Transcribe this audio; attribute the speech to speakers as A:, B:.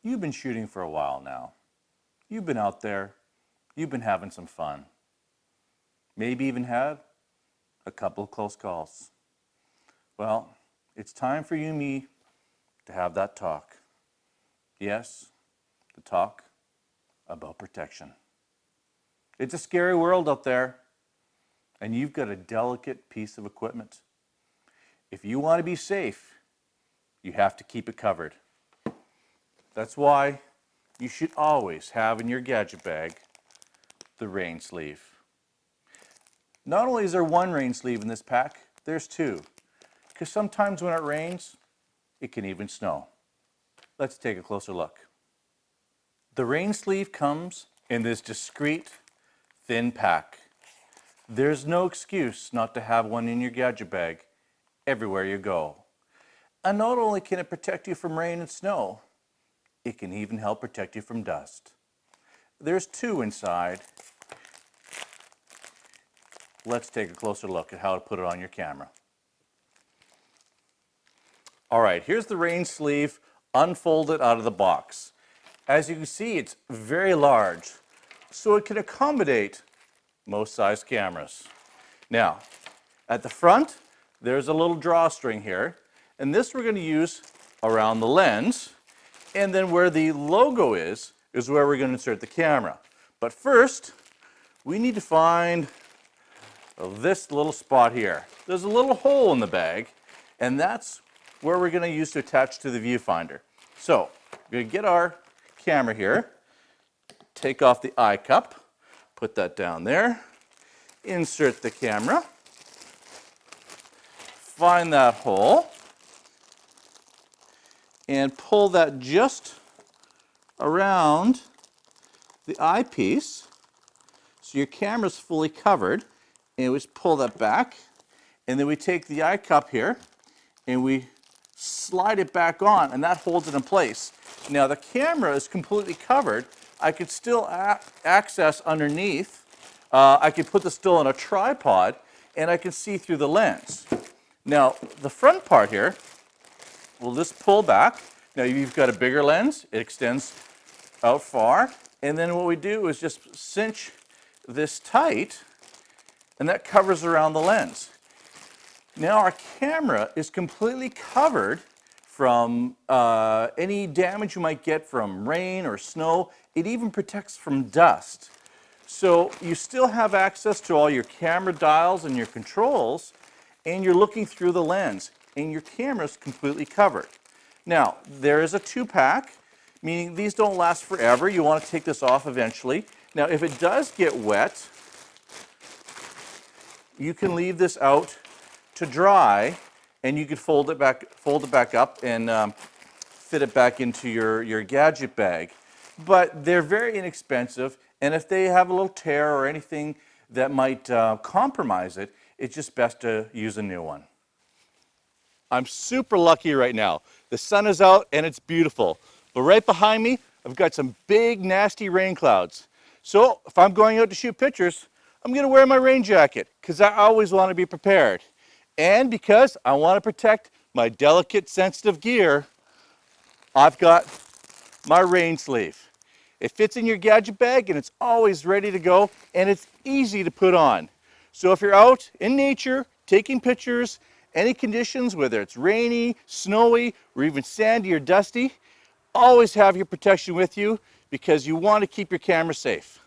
A: You've been shooting for a while now. You've been out there. You've been having some fun. Maybe even had a couple of close calls. Well, it's time for you and me to have that talk. Yes, the talk about protection. It's a scary world out there, and you've got a delicate piece of equipment. If you want to be safe, you have to keep it covered. That's why you should always have in your gadget bag the Rainsleeve. Not only is there one Rainsleeve in this pack, there's two. Because sometimes when it rains, it can even snow. Let's take a closer look. The Rainsleeve comes in this discreet, thin pack. There's no excuse not to have one in your gadget bag everywhere you go. And not only can it protect you from rain and snow, it can even help protect you from dust. There's two inside. Let's take a closer look at how to put it on your camera. All right, here's the Rainsleeve unfolded out of the box. As you can see, it's very large, so it can accommodate most size cameras. Now, at the front, there's a little drawstring here, and this we're going to use around the lens, and then where the logo is where we're going to insert the camera. But first, we need to find this little spot here. There's a little hole in the bag, and that's where we're going to use to attach to the viewfinder. So, we're going to get our camera here, take off the eye cup, put that down there, insert the camera, find that hole, and pull that just around the eyepiece so your camera's fully covered. And we just pull that back, and then we take the eye cup here and we slide it back on, and that holds it in place. Now the camera is completely covered. I could still access underneath. I could put this still on a tripod, and I can see through the lens. Now the front part here, we'll just pull back. Now you've got a bigger lens, it extends out far, and then what we do is just cinch this tight, and that covers around the lens. Now our camera is completely covered from any damage you might get from rain or snow. It even protects from dust. So you still have access to all your camera dials and your controls, and you're looking through the lens, and your camera is completely covered. Now, there is a 2-pack, meaning these don't last forever. You want to take this off eventually. Now, if it does get wet, you can leave this out to dry, and you could fold it back up and fit it back into your gadget bag. But they're very inexpensive, and if they have a little tear or anything that might compromise it, it's just best to use a new one. I'm super lucky right now. The sun is out and it's beautiful. But right behind me, I've got some big, nasty rain clouds. So if I'm going out to shoot pictures, I'm going to wear my rain jacket because I always want to be prepared. And because I want to protect my delicate, sensitive gear, I've got my Rainsleeve. It fits in your gadget bag and it's always ready to go, and it's easy to put on. So if you're out in nature, taking pictures, any conditions, whether it's rainy, snowy, or even sandy or dusty, always have your protection with you because you want to keep your camera safe.